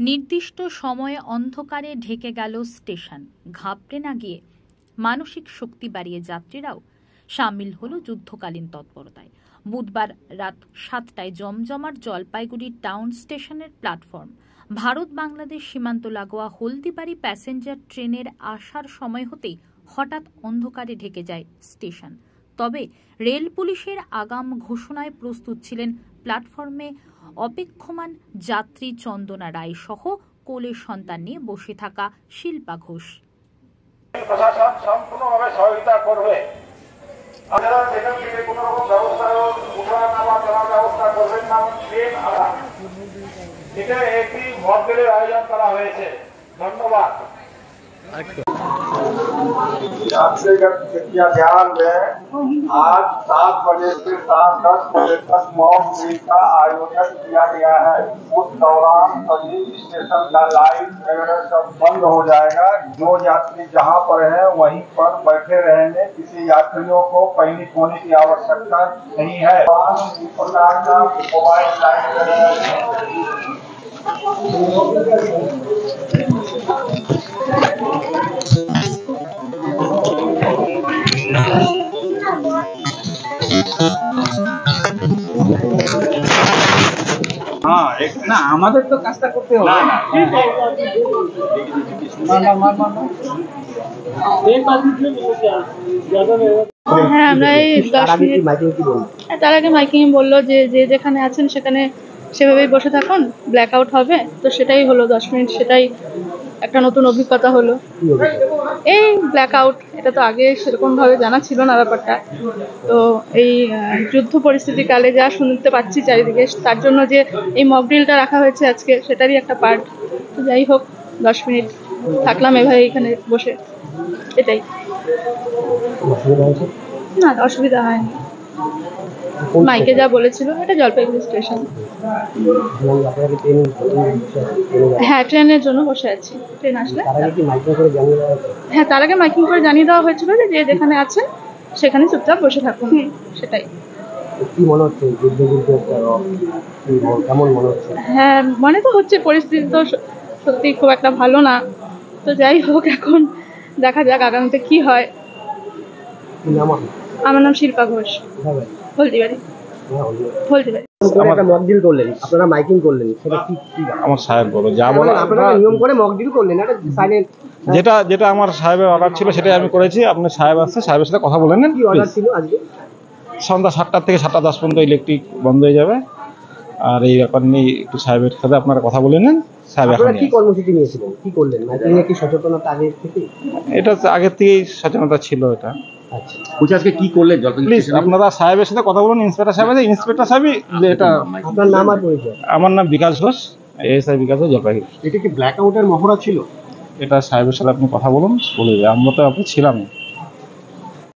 নির্দিষ্ট সময়ে অন্ধকারে ঢেকে গেল স্টেশন। ঘাবড়ে না গিয়ে মানসিক শক্তি বাড়িয়ে যাত্রীরাও সামিল হলো যুদ্ধকালীন তৎপরতায়। বুধবার রাত 7টায় জমজমাট জলপাইগুড়ি টাউন স্টেশনের প্ল্যাটফর্ম ভারত বাংলাদেশ সীমান্ত লাগোয়া হলদিবাড়ি প্যাসেঞ্জার ট্রেনের আসার সময় হতেই হঠাৎ অন্ধকারে ঢেকে যায় স্টেশন। তবে রেল পুলিশের আগাম ঘোষণায় প্রস্তুত ছিলেন প্ল্যাটফর্মে অপেক্ষমান যাত্রী চন্দনা রায় সহ কোলের সন্তান নিয়ে বসে থাকা শিল্পা ঘোষ। প্রশাসন সম্পূর্ণভাবে সহযোগিতা করবে। আপনারা সেখান থেকে কোনো রকম ব্যবস্থা উঠানামা করার ব্যবস্থা করবেন না। ট্রেন এটা একটি মডেলের আয়োজন করা হয়েছে। ধন্যবাদ। कृपया ध्यान दें, आज 7 बजे से 10 बजे तक मॉक ड्रिल का आयोजन किया गया है। उस दौरान सभी स्टेशन का लाइट वगैरह सब बंद हो जाएगा। जो यात्री जहां पर है वहीं पर बैठे रहेंगे। किसी यात्रियों को पैनिक होने की आवश्यकता नहीं है। इस प्रकार का मोबाइल लाइट हाँ एक ना আমাদের তো কাজটা করতে হবে না হ্যাঁ আমরা এই 10 মিনিট তার আগে মাইকিং বললো যে যেখানে আছেন সেখানে সেভাবেই বসে থাকুন, ব্ল্যাক আউট হবে। তো সেটাই হলো 10 মিনিট, সেটাই একটা নতুন অভিজ্ঞতা হলো। এই ব্ল্যাক আউট এটা তো আগে সেরকম ভাবে জানা ছিল না ব্যাপারটা। তো এই যুদ্ধ পরিস্থিতিকালে যা শুনতে পাচ্ছি চারিদিকে, তার জন্য যে এই মক ড্রিলটা রাখা হয়েছে আজকে সেটারই একটা পার্ট। তো যাই হোক 10 মিনিট থাকলাম এভাবে এখানে বসে, এটাই। না অসুবিধা হয়নি, মাইকে যা বলেছিল। এটা জলপাইগুড়ি স্টেশন। হ্যাঁ ট্রেনের জন্য বসে আছি, ট্রেন আসলে। হ্যাঁ তার আগে মাইকিং করে জানিয়ে দেওয়া হয়েছিল যে যেখানে আছেন সেখানে চুপচাপ বসে থাকুন, সেটাই। কি মনে হচ্ছে কেমন মনে হচ্ছে? হ্যাঁ মনে তো হচ্ছে পরিস্থিতি তো সত্যি খুব একটা ভালো না। তো যাই হোক এখন দেখা যাক আগামীতে কি হয়। আমার নাম শিল্পা ঘোষ, হলদিবাড়ি। মক ড্রিল করলেন আপনারা, মাইকিং করলেন, সেটা কি আমার সাহেব বলো যা বলো আপনারা নিয়ম করে মক ড্রিল করলেন? এটা সাইলেন্ট যেটা আমার সাহেবের অর্ডার ছিল সেটাই আমি করেছি। আপনার সাহেব আসছে, সাহেবের সাথে কথা বলে নেন। কি অর্ডার ছিল আজকে? সন্ধ্যা 7টা থেকে 7টা 10 পর্যন্ত ইলেকট্রিক বন্ধ হয়ে যাবে। আর এই ব্যাপার নিয়ে একটু সাহেবের সাথে আপনারা কথা বলে নেন। সাহেব এখন কি কর্মসূচি নিয়েছিলেন, কি করলেন? মাইকিং এ কি সচেতনতা আগে থেকে? এটা আগের থেকেই সচেতনতা ছিল এটা। আচ্ছা আজকে কি করলেন? প্লিজ আপনারা সাহেবের সাথে কথা বলুন। ইন্সপেক্টর সাহেব আছে, ইন্সপেক্টর সাহেবই এটা। আপনার নাম আর পরিচয়? আমার নাম বিকাশ ঘোষ, এএসআই বিকাশ ঘোষ, জলপাইগুড়ি। এটা কি ব্ল্যাক আউটের মহড়া ছিল? এটা সাহেবের সাথে আপনি কথা বলুন, বলে দেবে। আমরা তো আপনি ছিলাম।